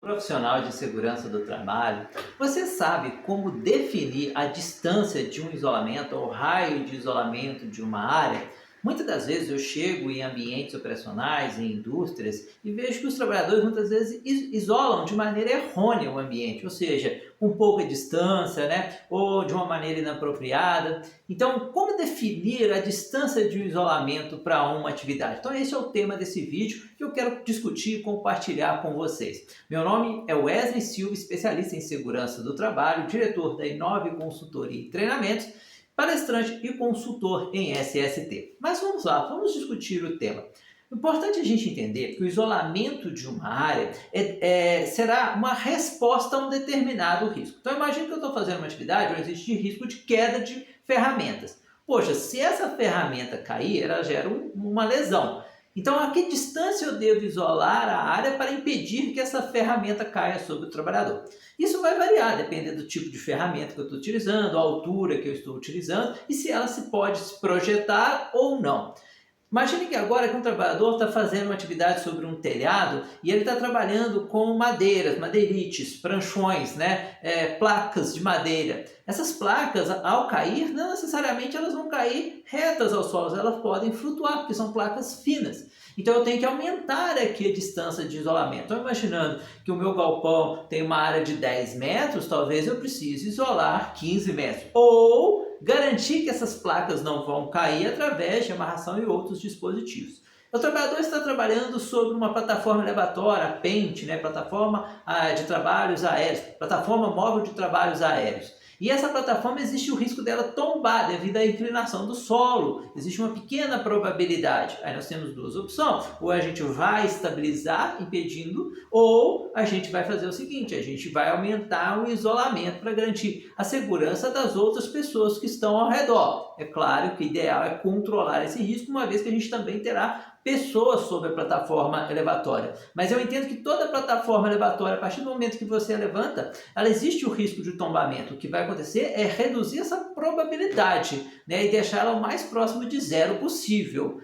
Profissional de segurança do trabalho, você sabe como definir a distância de um isolamento ou raio de isolamento de uma área? Muitas das vezes eu chego em ambientes operacionais, em indústrias, e vejo que os trabalhadores muitas vezes isolam de maneira errônea o ambiente, ou seja, com pouca distância, né? Ou de uma maneira inapropriada. Então, como definir a distância de um isolamento para uma atividade? Então, esse é o tema desse vídeo que eu quero discutir e compartilhar com vocês. Meu nome é Wesley Silva, especialista em segurança do trabalho, diretor da Inove Consultoria e Treinamentos, palestrante e consultor em SST. Mas vamos lá, vamos discutir o tema. O importante é a gente entender que o isolamento de uma área será uma resposta a um determinado risco. Então, imagine que eu estou fazendo uma atividade onde existe risco de queda de ferramentas. Poxa, se essa ferramenta cair, ela gera uma lesão. Então, a que distância eu devo isolar a área para impedir que essa ferramenta caia sobre o trabalhador? Isso vai variar, dependendo do tipo de ferramenta que eu estou utilizando, a altura que eu estou utilizando e se ela pode se projetar ou não. Imagine que agora que um trabalhador está fazendo uma atividade sobre um telhado e ele está trabalhando com madeiras, madeirites, pranchões, né? Placas de madeira. Essas placas, ao cair, não necessariamente elas vão cair retas ao solo, elas podem flutuar, porque são placas finas. Então eu tenho que aumentar aqui a distância de isolamento. Então, imaginando que o meu galpão tem uma área de 10 metros, talvez eu precise isolar 15 metros. Ou garantir que essas placas não vão cair através de amarração e outros dispositivos. O trabalhador está trabalhando sobre uma plataforma elevatória, PENT, né, plataforma de trabalhos aéreos, plataforma móvel de trabalhos aéreos. E essa plataforma existe o risco dela tombar devido à inclinação do solo. Existe uma pequena probabilidade. Aí nós temos duas opções. Ou a gente vai estabilizar, impedindo, ou a gente vai fazer o seguinte, a gente vai aumentar o isolamento para garantir a segurança das outras pessoas que estão ao redor. É claro que o ideal é controlar esse risco, uma vez que a gente também terá pessoas sobre a plataforma elevatória. Mas eu entendo que toda plataforma elevatória, a partir do momento que você levanta, ela existe o risco de tombamento. O que vai acontecer é reduzir essa probabilidade, né, e deixá-la o mais próximo de zero possível.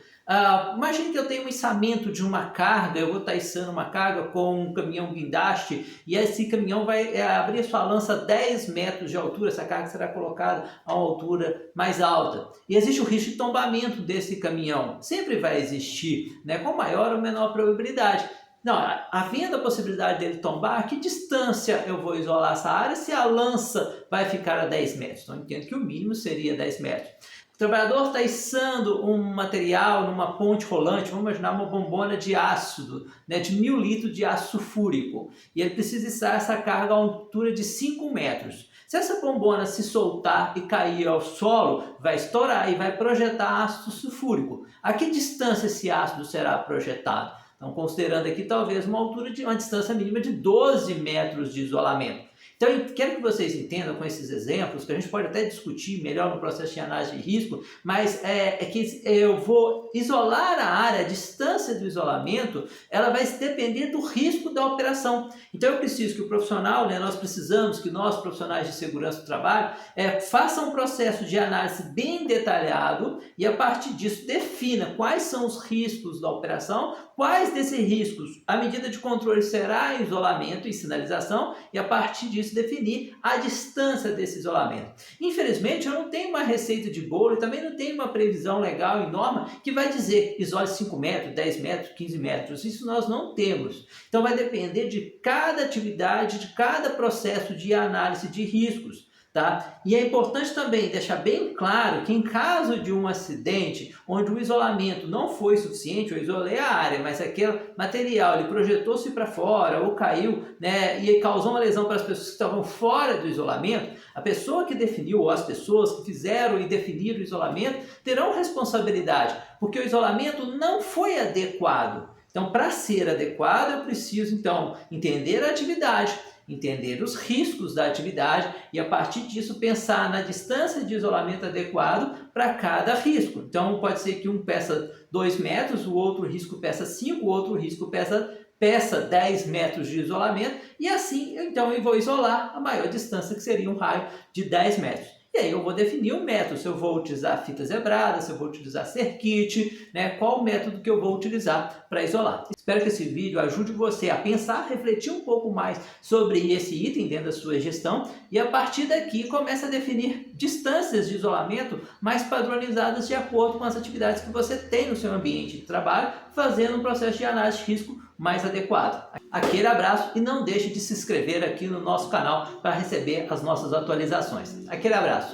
Imagine que eu tenho um içamento de uma carga, eu vou estar içando uma carga com um caminhão guindaste e esse caminhão vai abrir sua lança a 10 metros de altura, essa carga será colocada a uma altura mais alta. E existe o risco de tombamento desse caminhão, sempre vai existir, né, com maior ou menor probabilidade. Não, havendo a possibilidade dele tombar, a que distância eu vou isolar essa área se a lança vai ficar a 10 metros? Então, eu entendo que o mínimo seria 10 metros. O trabalhador está içando um material numa ponte rolante, vamos imaginar uma bombona de ácido, né, de 1000 litros de ácido sulfúrico, e ele precisa içar essa carga a uma altura de 5 metros. Se essa bombona se soltar e cair ao solo, vai estourar e vai projetar ácido sulfúrico. A que distância esse ácido será projetado? Então, considerando aqui talvez uma distância mínima de 12 metros de isolamento. Então, eu quero que vocês entendam com esses exemplos, que a gente pode até discutir melhor no processo de análise de risco, mas que eu vou isolar a área, a distância do isolamento, ela vai depender do risco da operação. Então, eu preciso que o profissional, né, nós precisamos que nós, profissionais de segurança do trabalho, façam um processo de análise bem detalhado e, a partir disso, defina quais são os riscos da operação, quais desses riscos a medida de controle será em isolamento e sinalização, e a partir disso definir a distância desse isolamento. Infelizmente, eu não tenho uma receita de bolo e também não tenho uma previsão legal e norma que vai dizer isole 5 metros, 10 metros, 15 metros. Isso nós não temos. Então vai depender de cada atividade, de cada processo de análise de riscos. Tá? E é importante também deixar bem claro que em caso de um acidente onde o isolamento não foi suficiente, eu isolei a área, mas aquele material ele projetou-se para fora ou caiu, né, e causou uma lesão para as pessoas que estavam fora do isolamento, a pessoa que definiu ou as pessoas que fizeram e definiram o isolamento terão responsabilidade, porque o isolamento não foi adequado. Então, para ser adequado, eu preciso então entender a atividade, entender os riscos da atividade e, a partir disso, pensar na distância de isolamento adequado para cada risco. Então, pode ser que um peça 2 metros, o outro risco peça 5, o outro risco peça 10 metros de isolamento e assim, então, eu vou isolar a maior distância, que seria um raio de 10 metros. E aí eu vou definir o método, se eu vou utilizar fita zebrada, se eu vou utilizar circuit, né? Qual o método que eu vou utilizar para isolar. Espero que esse vídeo ajude você a pensar, refletir um pouco mais sobre esse item dentro da sua gestão e a partir daqui comece a definir distâncias de isolamento mais padronizadas de acordo com as atividades que você tem no seu ambiente de trabalho, fazendo um processo de análise de risco mais adequado. Aquele abraço e não deixe de se inscrever aqui no nosso canal para receber as nossas atualizações. Aquele abraço!